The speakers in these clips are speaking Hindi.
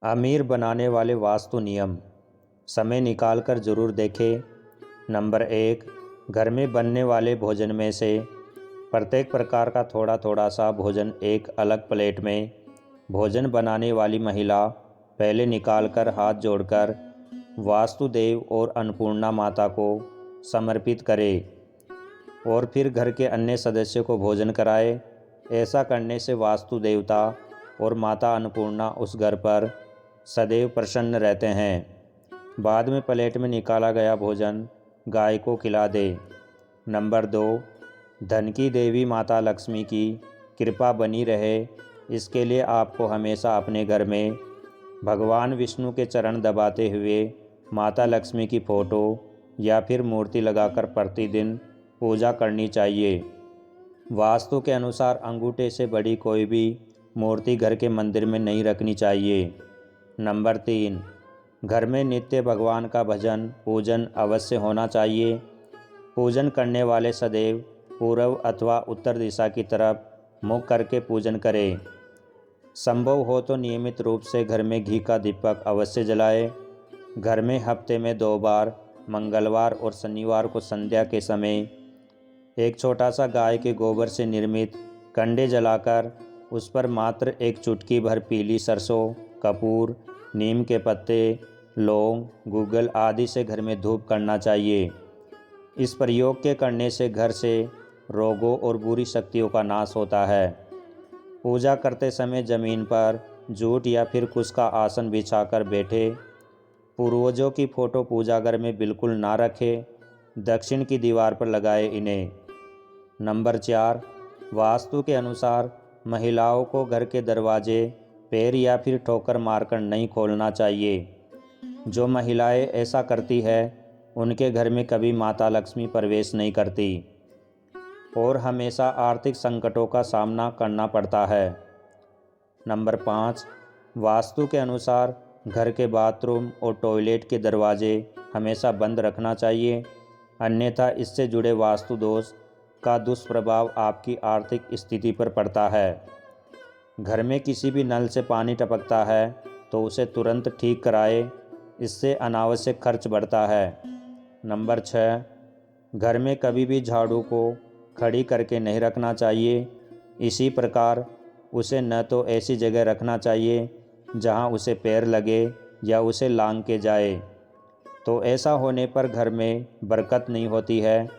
अमीर बनाने वाले वास्तु नियम समय निकाल कर ज़रूर देखें। नंबर 1, घर में बनने वाले भोजन में से प्रत्येक प्रकार का थोड़ा थोड़ा सा भोजन एक अलग प्लेट में भोजन बनाने वाली महिला पहले निकालकर हाथ जोड़कर वास्तुदेव और अन्नपूर्णा माता को समर्पित करे और फिर घर के अन्य सदस्यों को भोजन कराए। ऐसा करने से वास्तु देवता और माता अन्नपूर्णा उस घर पर सदैव प्रसन्न रहते हैं। बाद में प्लेट में निकाला गया भोजन गाय को खिला दे। नंबर 2, धन की देवी माता लक्ष्मी की कृपा बनी रहे, इसके लिए आपको हमेशा अपने घर में भगवान विष्णु के चरण दबाते हुए माता लक्ष्मी की फ़ोटो या फिर मूर्ति लगाकर प्रतिदिन पूजा करनी चाहिए। वास्तु के अनुसार अंगूठे से बड़ी कोई भी मूर्ति घर के मंदिर में नहीं रखनी चाहिए। नंबर 3, घर में नित्य भगवान का भजन पूजन अवश्य होना चाहिए। पूजन करने वाले सदैव पूर्व अथवा उत्तर दिशा की तरफ मुख करके पूजन करें। संभव हो तो नियमित रूप से घर में घी का दीपक अवश्य जलाएं। घर में हफ्ते में 2 बार मंगलवार और शनिवार को संध्या के समय एक छोटा सा गाय के गोबर से निर्मित कंडे जलाकर उस पर मात्र एक चुटकी भर पीली सरसों, कपूर, नीम के पत्ते, लौंग, गूगल आदि से घर में धूप करना चाहिए। इस प्रयोग के करने से घर से रोगों और बुरी शक्तियों का नाश होता है। पूजा करते समय जमीन पर जूट या फिर कुश का आसन बिछाकर बैठे। पूर्वजों की फ़ोटो पूजाघर में बिल्कुल ना रखें, दक्षिण की दीवार पर लगाए इन्हें। नंबर 4, वास्तु के अनुसार महिलाओं को घर के दरवाजे पैर या फिर ठोकर मारकर नहीं खोलना चाहिए। जो महिलाएं ऐसा करती है उनके घर में कभी माता लक्ष्मी प्रवेश नहीं करती और हमेशा आर्थिक संकटों का सामना करना पड़ता है। नंबर 5, वास्तु के अनुसार घर के बाथरूम और टॉयलेट के दरवाजे हमेशा बंद रखना चाहिए, अन्यथा इससे जुड़े वास्तु दोष का दुष्प्रभाव आपकी आर्थिक स्थिति पर पड़ता है। घर में किसी भी नल से पानी टपकता है तो उसे तुरंत ठीक कराए, इससे अनावश्यक खर्च बढ़ता है। नंबर 6, घर में कभी भी झाड़ू को खड़ी करके नहीं रखना चाहिए। इसी प्रकार उसे न तो ऐसी जगह रखना चाहिए जहां उसे पैर लगे या उसे लांग के जाए, तो ऐसा होने पर घर में बरकत नहीं होती है,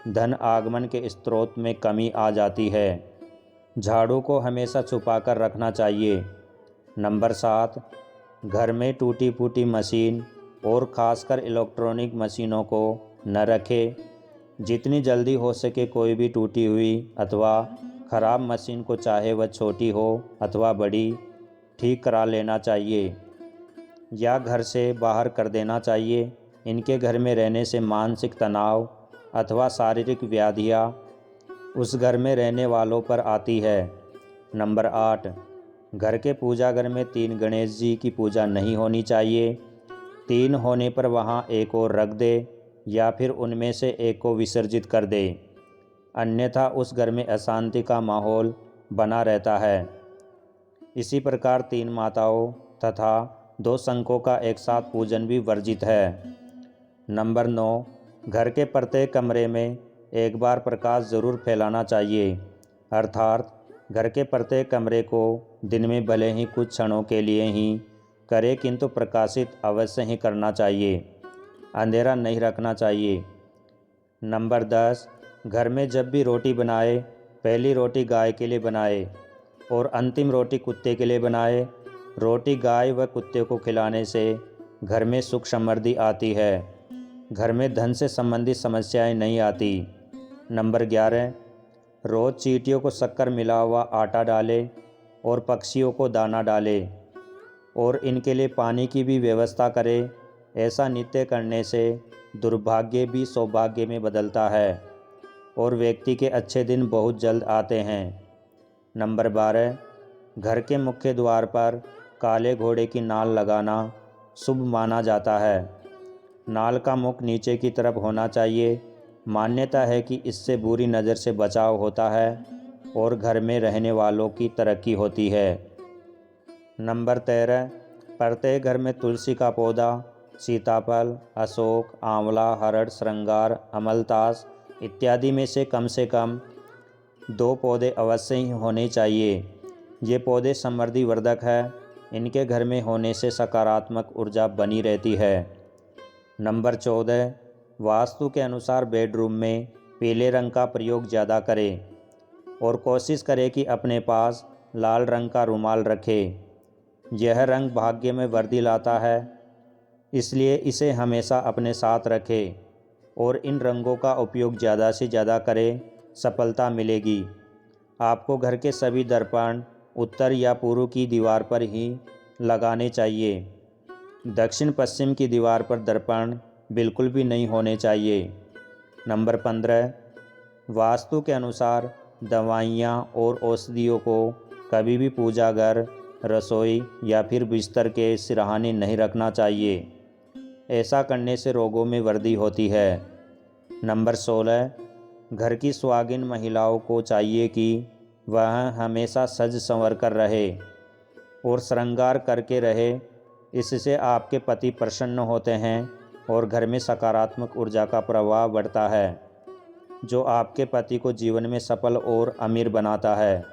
धन आगमन के स्रोत में कमी आ जाती है। झाड़ू को हमेशा छुपाकर रखना चाहिए। नंबर 7, घर में टूटी फूटी मशीन और ख़ासकर इलेक्ट्रॉनिक मशीनों को न रखें। जितनी जल्दी हो सके कोई भी टूटी हुई अथवा ख़राब मशीन को, चाहे वह छोटी हो अथवा बड़ी, ठीक करा लेना चाहिए या घर से बाहर कर देना चाहिए। इनके घर में रहने से मानसिक तनाव अथवा शारीरिक व्याधियाँ उस घर में रहने वालों पर आती है। नंबर 8, घर के पूजा घर में 3 गणेश जी की पूजा नहीं होनी चाहिए। 3 होने पर वहाँ एक और रख दे या फिर उनमें से एक को विसर्जित कर दे, अन्यथा उस घर में अशांति का माहौल बना रहता है। इसी प्रकार 3 माताओं तथा 2 शंखों का एक साथ पूजन भी वर्जित है। नंबर 9, घर के प्रत्येक कमरे में एक बार प्रकाश जरूर फैलाना चाहिए, अर्थात घर के प्रत्येक कमरे को दिन में भले ही कुछ क्षणों के लिए ही करे किंतु प्रकाशित अवश्य ही करना चाहिए, अंधेरा नहीं रखना चाहिए। नंबर 10, घर में जब भी रोटी बनाए पहली रोटी गाय के लिए बनाए और अंतिम रोटी कुत्ते के लिए बनाए। रोटी गाय व कुत्ते को खिलाने से घर में सुख समृद्धि आती है, घर में धन से संबंधित समस्याएं नहीं आती। नंबर 11, रोज़ चींटियों को शक्कर मिला हुआ आटा डालें और पक्षियों को दाना डालें और इनके लिए पानी की भी व्यवस्था करें। ऐसा नित्य करने से दुर्भाग्य भी सौभाग्य में बदलता है और व्यक्ति के अच्छे दिन बहुत जल्द आते हैं। नंबर 12, घर के मुख्य द्वार पर काले घोड़े की नाल लगाना शुभ माना जाता है। नाल का मुख नीचे की तरफ होना चाहिए। मान्यता है कि इससे बुरी नज़र से बचाव होता है और घर में रहने वालों की तरक्की होती है। नंबर 13, प्रत्येक घर में तुलसी का पौधा, सीताफल, अशोक, आंवला, हरड़, श्रृंगार, अमलतास इत्यादि में से कम 2 पौधे अवश्य ही होने चाहिए। ये पौधे समृद्धि वर्धक है। इनके घर में होने से सकारात्मक ऊर्जा बनी रहती है। नंबर 14, वास्तु के अनुसार बेडरूम में पीले रंग का प्रयोग ज़्यादा करें और कोशिश करें कि अपने पास लाल रंग का रुमाल रखें। यह रंग भाग्य में वृद्धि लाता है, इसलिए इसे हमेशा अपने साथ रखें और इन रंगों का उपयोग ज़्यादा से ज़्यादा करें, सफलता मिलेगी। आपको घर के सभी दर्पण उत्तर या पूर्व की दीवार पर ही लगाने चाहिए। दक्षिण पश्चिम की दीवार पर दर्पण बिल्कुल भी नहीं होने चाहिए। नंबर 15, वास्तु के अनुसार दवाइयाँ और औषधियों को कभी भी पूजा घर, रसोई या फिर बिस्तर के सिरहाने नहीं रखना चाहिए। ऐसा करने से रोगों में वृद्धि होती है। नंबर 16, घर की सुहागिन महिलाओं को चाहिए कि वह हमेशा सज संवर कर रहे और श्रृंगार करके रहे। इससे आपके पति प्रसन्न होते हैं और घर में सकारात्मक ऊर्जा का प्रवाह बढ़ता है, जो आपके पति को जीवन में सफल और अमीर बनाता है।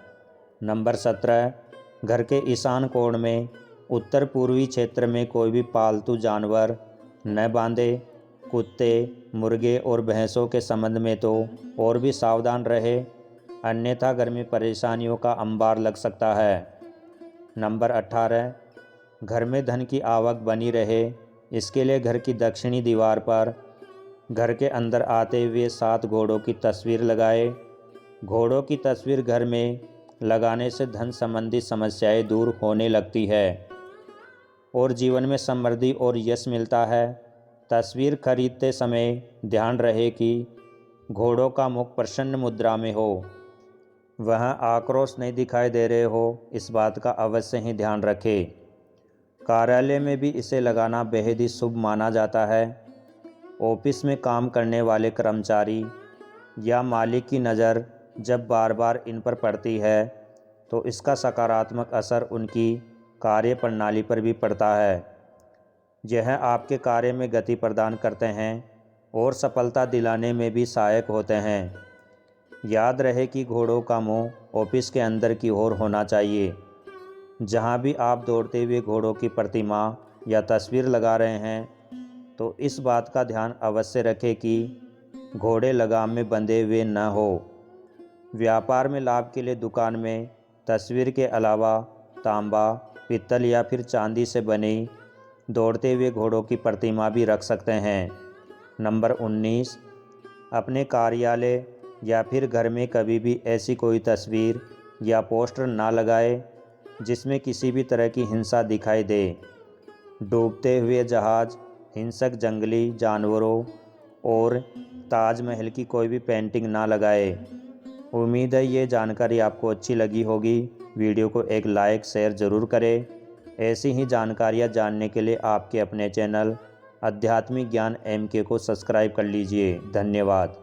नंबर 17, घर के ईशान कोण में उत्तर पूर्वी क्षेत्र में कोई भी पालतू जानवर न बांधे। कुत्ते, मुर्गे और भैंसों के संबंध में तो और भी सावधान रहे, अन्यथा घर में परेशानियों का अंबार लग सकता है। नंबर 18, घर में धन की आवक बनी रहे, इसके लिए घर की दक्षिणी दीवार पर घर के अंदर आते हुए 7 घोड़ों की तस्वीर लगाए। घोड़ों की तस्वीर घर में लगाने से धन संबंधी समस्याएं दूर होने लगती है और जीवन में समृद्धि और यश मिलता है। तस्वीर खरीदते समय ध्यान रहे कि घोड़ों का मुख प्रसन्न मुद्रा में हो, वह आक्रोश नहीं दिखाई दे रहे हो, इस बात का अवश्य ही ध्यान रखें। कार्यालय में भी इसे लगाना बेहद ही शुभ माना जाता है। ऑफिस में काम करने वाले कर्मचारी या मालिक की नज़र जब बार बार इन पर पड़ती है तो इसका सकारात्मक असर उनकी कार्य प्रणाली पर भी पड़ता है। यह आपके कार्य में गति प्रदान करते हैं और सफलता दिलाने में भी सहायक होते हैं। याद रहे कि घोड़ों का मुंह ऑफिस के अंदर की ओर होना चाहिए। जहां भी आप दौड़ते हुए घोड़ों की प्रतिमा या तस्वीर लगा रहे हैं तो इस बात का ध्यान अवश्य रखें कि घोड़े लगाम में बंधे हुए न हो। व्यापार में लाभ के लिए दुकान में तस्वीर के अलावा तांबा, पित्तल या फिर चांदी से बनी दौड़ते हुए घोड़ों की प्रतिमा भी रख सकते हैं। नंबर 19, अपने कार्यालय या फिर घर में कभी भी ऐसी कोई तस्वीर या पोस्टर ना लगाए जिसमें किसी भी तरह की हिंसा दिखाई दे। डूबते हुए जहाज, हिंसक जंगली जानवरों और ताजमहल की कोई भी पेंटिंग ना लगाए। उम्मीद है ये जानकारी आपको अच्छी लगी होगी। वीडियो को एक लाइक शेयर ज़रूर करें। ऐसी ही जानकारियाँ जानने के लिए आपके अपने चैनल आध्यात्मिक ज्ञान MK को सब्सक्राइब कर लीजिए। धन्यवाद।